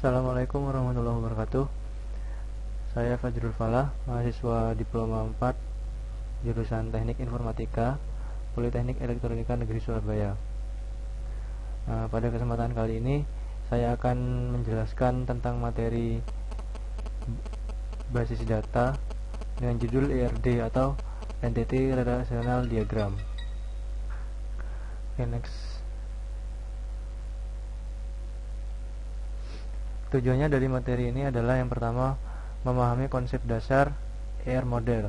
Assalamualaikum warahmatullahi wabarakatuh. Saya Fajrul Falah, mahasiswa Diploma 4 jurusan Teknik Informatika, Politeknik Elektronika Negeri Surabaya. Pada kesempatan kali ini saya akan menjelaskan tentang materi basis data dengan judul ERD atau Entity Relational Diagram. Next. Tujuannya dari materi ini adalah yang pertama, memahami konsep dasar ER model.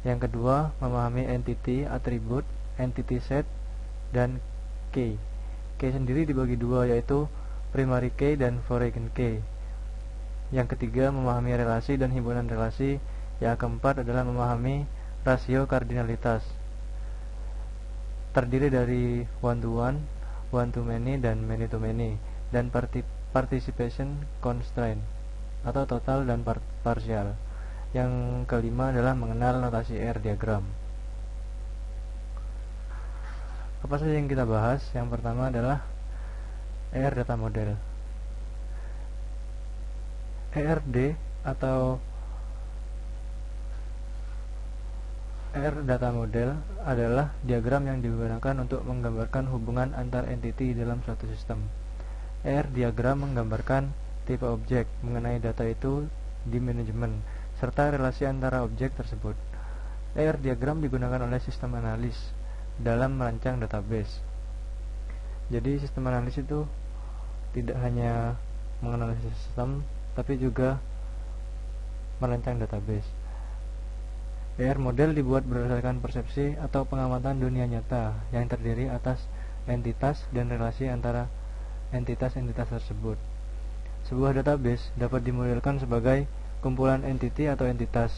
Yang kedua, memahami entity, atribut, entity set, dan key. Key sendiri dibagi dua, yaitu primary key dan foreign key. Yang ketiga, memahami relasi dan himpunan relasi. Yang keempat adalah memahami rasio kardinalitas. Terdiri dari one to one, one to many, dan many to many, dan participation constraint atau total dan partial. Yang kelima adalah mengenal notasi ER diagram. Apa saja yang kita bahas? Yang pertama adalah ER data model. ERD atau ER data model adalah diagram yang digunakan untuk menggambarkan hubungan antar entiti dalam suatu sistem. ER diagram menggambarkan tipe objek, mengenai data itu di manajemen, serta relasi antara objek tersebut. ER diagram digunakan oleh sistem analis dalam merancang database. Jadi sistem analis itu tidak hanya menganalisis sistem, tapi juga merancang database. ER model dibuat berdasarkan persepsi atau pengamatan dunia nyata yang terdiri atas entitas dan relasi antara entitas-entitas tersebut. Sebuah database dapat dimodelkan sebagai kumpulan entity atau entitas,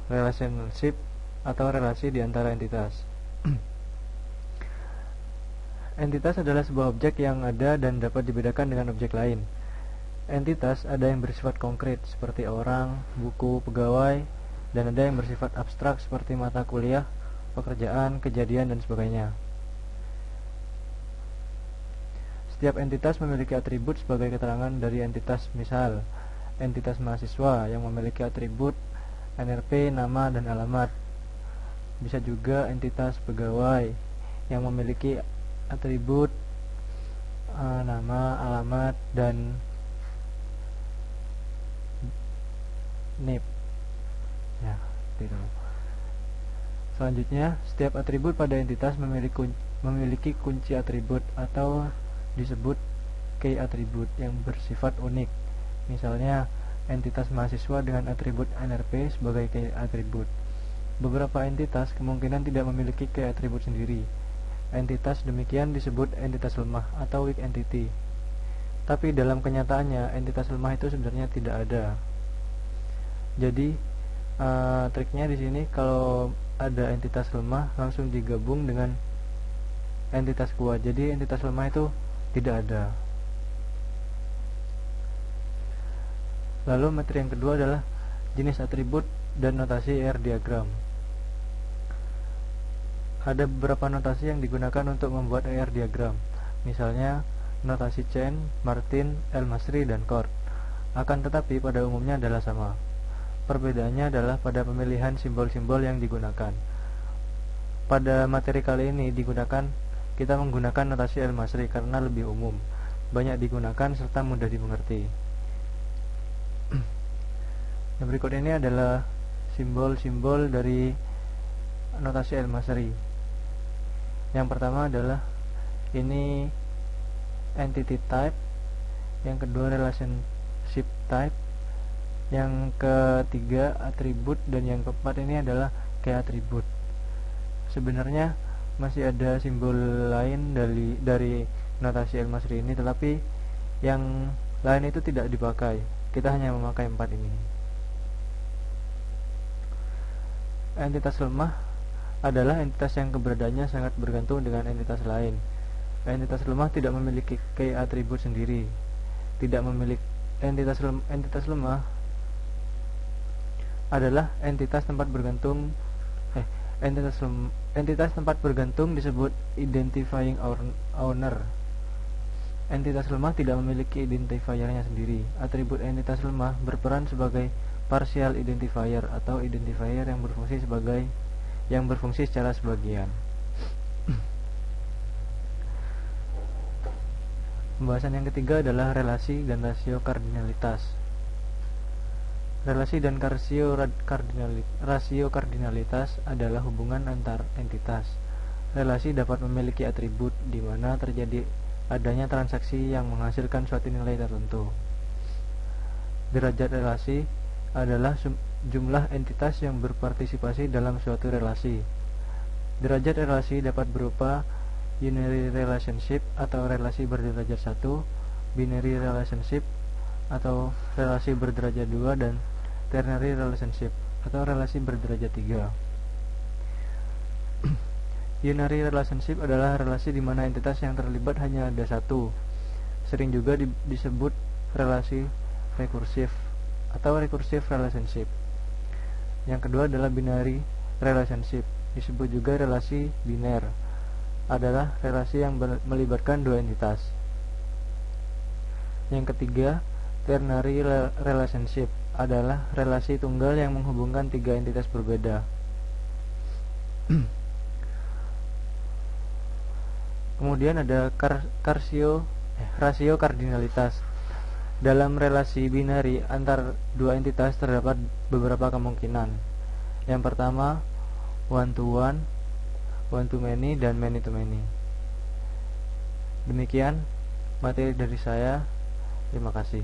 relationship atau relasi di antara entitas. Entitas adalah sebuah objek yang ada dan dapat dibedakan dengan objek lain. Entitas ada yang bersifat konkret seperti orang, buku, pegawai, dan ada yang bersifat abstrak seperti mata kuliah, pekerjaan, kejadian, dan sebagainya. Setiap entitas memiliki atribut sebagai keterangan dari entitas. Misal, entitas mahasiswa yang memiliki atribut NRP, nama, dan alamat. Bisa juga entitas pegawai yang memiliki atribut nama, alamat, dan NIP. Ya, gitu. Selanjutnya, setiap atribut pada entitas memiliki kunci atribut atau disebut key atribut yang bersifat unik. Misalnya, entitas mahasiswa dengan atribut NRP sebagai key atribut. Beberapa entitas kemungkinan tidak memiliki key atribut sendiri. Entitas demikian disebut entitas lemah atau weak entity. Tapi dalam kenyataannya, entitas lemah itu sebenarnya tidak ada. Jadi, triknya di sini kalau ada entitas lemah langsung digabung dengan entitas kuat. Jadi entitas lemah itu tidak ada. Lalu materi yang kedua adalah jenis atribut dan notasi ER diagram. Ada beberapa notasi yang digunakan untuk membuat ER diagram. Misalnya notasi Chen, Martin, El-Masri, dan Kort. Akan tetapi pada umumnya adalah sama. Perbedaannya adalah pada pemilihan simbol-simbol yang digunakan. Pada materi kali ini kita menggunakan notasi El-Masri karena lebih umum, banyak digunakan serta mudah dimengerti. Yang berikut ini adalah simbol-simbol dari notasi El-Masri. Yang pertama adalah ini entity type, yang kedua relationship type, yang ketiga atribut, dan yang keempat ini adalah key atribut. Sebenarnya masih ada simbol lain dari notasi El-Masri ini, tetapi yang lain itu tidak dipakai. Kita hanya memakai 4 ini. Entitas lemah adalah entitas yang keberadaannya sangat bergantung dengan entitas lain. Entitas lemah tidak memiliki key atribut sendiri. Entitas lemah adalah entitas tempat bergantung Entitas tempat bergantung disebut identifying owner. Entitas lemah tidak memiliki identifiernya sendiri. Atribut entitas lemah berperan sebagai partial identifier atau identifier yang berfungsi secara sebagian. Pembahasan yang ketiga adalah relasi dan rasio kardinalitas. Relasi dan rasio kardinalitas adalah hubungan antar entitas. Relasi dapat memiliki atribut di mana terjadi adanya transaksi yang menghasilkan suatu nilai tertentu. Derajat relasi adalah jumlah entitas yang berpartisipasi dalam suatu relasi. Derajat relasi dapat berupa unary relationship atau relasi berderajat 1, binary relationship atau relasi berderajat 2, dan ternary relationship atau relasi berderajat 3. Unary relationship adalah relasi di mana entitas yang terlibat hanya ada satu. Sering juga disebut relasi rekursif atau recursive relationship. Yang kedua adalah binary relationship, disebut juga relasi biner. Adalah relasi yang melibatkan dua entitas. Yang ketiga, ternary relationship adalah relasi tunggal yang menghubungkan tiga entitas berbeda. Kemudian ada rasio kardinalitas. Dalam relasi binari antar dua entitas terdapat beberapa kemungkinan. Yang pertama, one to one, one to many, dan many to many. Demikian materi dari saya. Terima kasih.